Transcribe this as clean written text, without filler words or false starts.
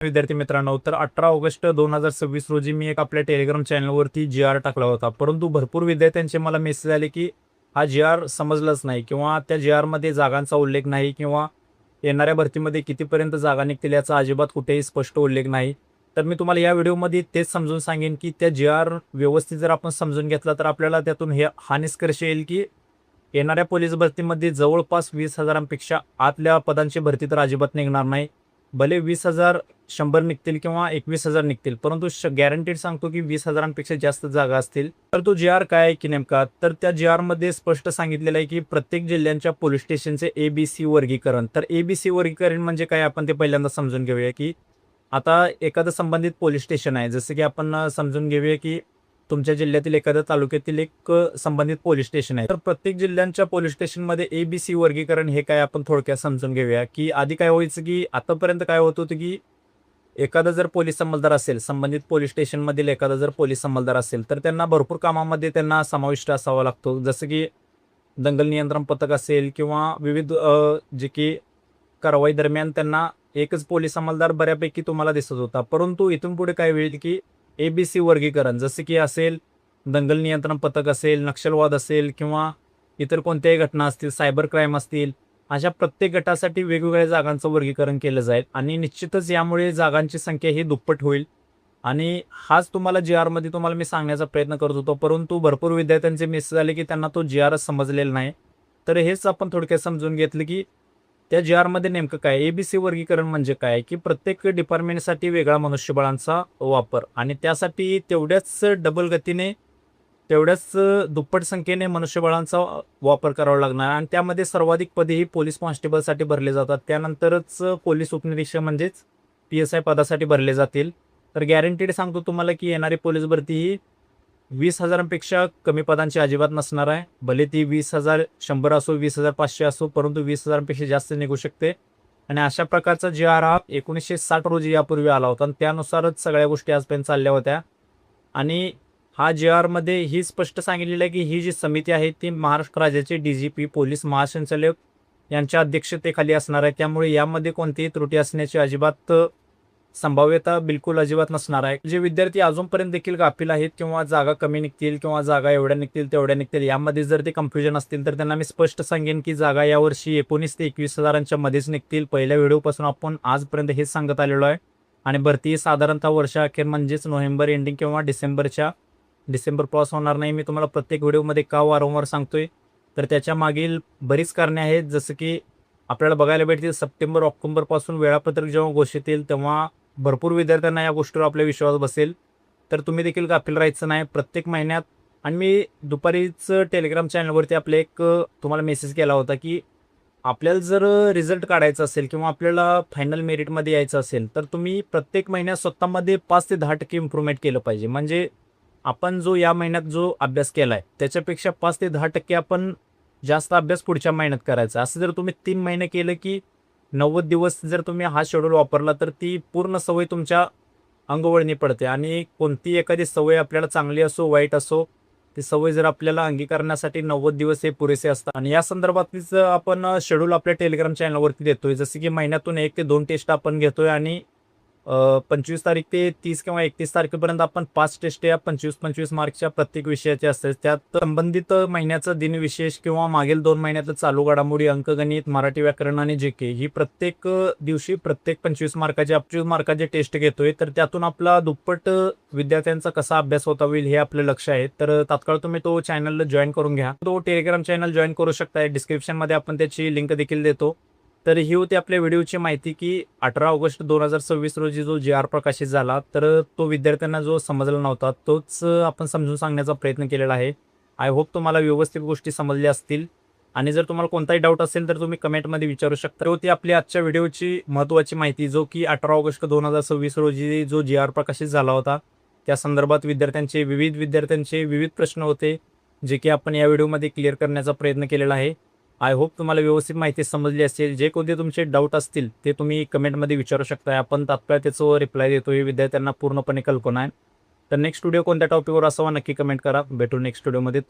विद्यार्थी मित्रांनो, तर 18 ऑगस्ट 2026 रोजी मी एक आपल्या टेलिग्राम चॅनलवरती जी-आर टाकला होता. परंतु भरपूर विद्यार्थ्यांचे मला मेसेज आले, की हा जी-आर समजलाच नाही किंवा त्या जी-आरमध्ये जागांचा उल्लेख नाही किंवा येणाऱ्या भरतीमध्ये कितीपर्यंत जागा निघतील याचा अजिबात कुठेही स्पष्ट उल्लेख नाही. तर मी तुम्हाला या व्हिडिओमध्ये तेच समजून सांगेन, की त्या जी-आर व्यवस्थित जर आपण समजून घेतला, तर आपल्याला त्यातून हा निष्कर्ष येईल, की येणाऱ्या पोलीस भरतीमध्ये जवळपास 20,000पेक्षा आतल्या पदांची भरती तर अजिबात निघणार नाही. भले 20,000 100 निघतील किंवा 21,000 निघतील, परंतु गॅरंटीड सांगतो की 20,000पेक्षा जास्त जागा असतील. तर तो जी-आर काय आहे की नेमका, तर त्या जी-आरमध्ये स्पष्ट सांगितलेलं आहे की प्रत्येक जिल्ह्यांच्या पोलीस स्टेशनचे ABC वर्गीकरण. तर ABC वर्गीकरण म्हणजे काय, आपण ते पहिल्यांदा समजून घेऊया. की आता एखादं संबंधित पोलीस स्टेशन आहे, जसं की आपण समजून घेऊया की तुमच्या जिल्ह्यातील एखाद्या तालुक्यातील एक संबंधित पोलीस स्टेशन आहे. तर प्रत्येक जिल्ह्यांच्या पोलीस स्टेशनमध्ये ABC वर्गीकरण हे काय आपण थोडक्यात समजून घेऊया. की आधी काय व्हायचं, की आतापर्यंत काय होत होतं, की एखादा जर पोलीस अंमलदार असेल, संबंधित पोलीस स्टेशनमधील एखादा जर पोलीस अंमलदार असेल, तर त्यांना भरपूर कामामध्ये त्यांना समाविष्ट असावा लागतो. जसं की दंगल नियंत्रण पथक असेल किंवा विविध जे की कारवाई दरम्यान त्यांना एकच पोलीस अंमलदार बऱ्यापैकी तुम्हाला दिसत होता. परंतु इथून पुढे काय होईल, की ABC वर्गीकरण जसं की असेल, दंगल नियंत्रण पथक असेल, नक्षलवाद असेल किंवा इतर कोणत्याही घटना असतील, सायबर क्राईम असतील, अशा प्रत्येक गटासाठी वेगवेगळ्या जागांचं वर्गीकरण केलं जाईल आणि निश्चितच यामुळे जागांची संख्या ही दुप्पट होईल. आणि हाच तुम्हाला जी-आरमध्ये तुम्हाला मी सांगण्याचा प्रयत्न करत होतो, परंतु भरपूर विद्यार्थ्यांचे मेसेज आले, की त्यांना तो जी-आरच समजलेला नाही. तर हेच आपण थोडक्यात समजून घेतलं, की त्या जी-आरमध्ये नेमकं काय, ABC वर्गीकरण म्हणजे काय, की प्रत्येक डिपार्टमेंटसाठी वेगळा मनुष्यबळांचा वापर आणि त्यासाठी तेवढ्याच डबल गतीने, तेवढ्याच दुप्पट संख्येने मनुष्यबळांचा वापर करावा लागणार आणि त्यामध्ये सर्वाधिक पदे ही पोलीस कॉन्स्टेबलसाठी भरले जातात. त्यानंतरच पोलीस उपनिरीक्षक म्हणजेच PSI पदासाठी भरले जातील. तर गॅरंटीड सांगतो तुम्हाला, की येणारी पोलीस भरती ही 20,000पेक्षा कमी पदांची अजिबात नसणार आहे. भले ती 20,000 100 असो, 20,500 असो, परंतु 20,000पेक्षा जास्त निघू शकते. आणि अशा प्रकारचा जी-आर हा 1960 रोजी यापूर्वी आला होता आणि त्यानुसारच सगळ्या गोष्टी आजपर्यंत चालल्या होत्या. आणि हा जी-आरमध्ये ही स्पष्ट सांगितलेलं आहे, की ही जी समिती आहे ती महाराष्ट्र राज्याचे DGP पोलीस महासंचालक यांच्या अध्यक्षतेखाली असणार आहे. त्यामुळे यामध्ये कोणतीही त्रुटी असण्याची अजिबात संभाव्यता बिलकुल अजिबात नसणार आहे. जे विद्यार्थी अजूनपर्यंत देखील गाफील आहेत किंवा जागा कमी निघतील किंवा जागा एवढ्या निघतील तेवढ्या निघतील यामध्ये जर ते कन्फ्युजन असतील, तर त्यांना मी स्पष्ट सांगेन, की जागा यावर्षी 19 ते 21,000च्या मध्येच निघतील. पहिल्या व्हिडिओपासून आपण आजपर्यंत हेच सांगत आलेलो आहे आणि भरती साधारणतः वर्षाअखेर म्हणजेच नोव्हेंबर एंडिंग किंवा डिसेंबर क्रॉस होणार नाही. मी तुम्हाला प्रत्येक व्हिडिओमध्ये का वारंवार सांगतोय, तर त्याच्या मागील बरीच कारणे आहेत. जसं की आपल्याला बघायला भेटतील सप्टेंबर ऑक्टोबरपासून वेळापत्रक जेव्हा घोषित येईल, तेव्हा भरपूर विद्यार्थ्यांना या गोष्टीवर आपला विश्वास बसेल. तर तुम्ही देखील गाफील राहायचं नाही. प्रत्येक महिन्यात आणि मी दुपारीच टेलिग्राम चॅनलवरती आपले एक तुम्हाला मेसेज केला होता, की आपल्याला जर रिझल्ट काढायचा असेल किंवा आपल्याला फायनल मेरिटमध्ये यायचं असेल, तर तुम्ही प्रत्येक महिन्यात स्वतःमध्ये 5 ते 10% इम्प्रूव्हमेंट केलं पाहिजे. म्हणजे आपण जो या महिन्यात जो अभ्यास केला आहे, त्याच्यापेक्षा 5 ते 10% आपण जास्त अभ्यास पुढच्या महिन्यात करायचा. असं जर तुम्ही 3 महिने केलं, की 90 दिवस जर तुम्ही हा शेड्यूल वापरला, तर ती पूर्ण सवय तुमच्या अंगवळणी पडते आणि कोणती एखादी सवय आपल्याला चांगली असो, वाईट असो, ती सवय जर आपल्याला अंगीकारण्यासाठी 90 दिवस हे पुरेसे असतात. आणि या संदर्भातलीच आपण शेड्यूल आपल्या टेलिग्राम चॅनलवरती देतोय. जसं की महिन्यातून 1 ते 2 टेस्ट आपण घेतोय आणि 25 तारीख ते 30 किंवा 31 तारखेपर्यंत आपण 5 टेस्ट या 25-25 मार्कच्या प्रत्येक विषयाच्या असतात. त्यात संबंधित महिन्याचा दिनविशेष किंवा मागील 2 महिन्यातलं चालू घडामोडी, अंकगणित, मराठी व्याकरण आणि JK ही प्रत्येक दिवशी प्रत्येक 25 मार्काचे टेस्ट घेतोय. तर त्यातून आपला दुप्पट विद्यार्थ्यांचा कसा अभ्यास होता होईल हे आपलं लक्ष आहे. तर तात्काळ तुम्ही तो चॅनलला जॉईन करून घ्या. तो टेलिग्राम चॅनल जॉईन करू शकताय. डिस्क्रिप्शनमध्ये आपण त्याची लिंक देखील देतो. तर ही होती आपल्या व्हिडिओची माहिती, की 18 ऑगस्ट 2026 रोजी जो जी-आर प्रकाशित झाला, तर तो विद्यार्थ्यांना जो समजला नव्हता तोच आपण समजून सांगण्याचा प्रयत्न केलेला आहे. आय होप तुम्हाला व्यवस्थित गोष्टी समजल्या असतील आणि जर तुम्हाला कोणताही डाऊट असेल तर तुम्ही कमेंटमध्ये विचारू शकता. तर होती आपली आजच्या व्हिडिओची महत्त्वाची माहिती, जो की 18 ऑगस्ट 2026 रोजी जो जी-आर प्रकाशित झाला होता, त्या संदर्भात विद्यार्थ्यांचे विविध प्रश्न होते, जे की आपण या व्हिडिओमध्ये क्लिअर करण्याचा प्रयत्न केलेला आहे. आय होप तुम्हाला व्यवस्थित माहिती समजली असेल. जे कोणते तुमचे डाऊट असतील ते तुम्ही कमेंटमध्ये विचारू शकता. आपण तात्काळ त्याचं रिप्लाय देतो. हे विद्यार्थ्यांना पूर्णपणे कल्पना आहे. तर नेक्स्ट व्हिडिओ कोणत्या टॉपिकवर असावा नक्की कमेंट करा. भेटू नेक्स्ट व्हिडिओमध्ये.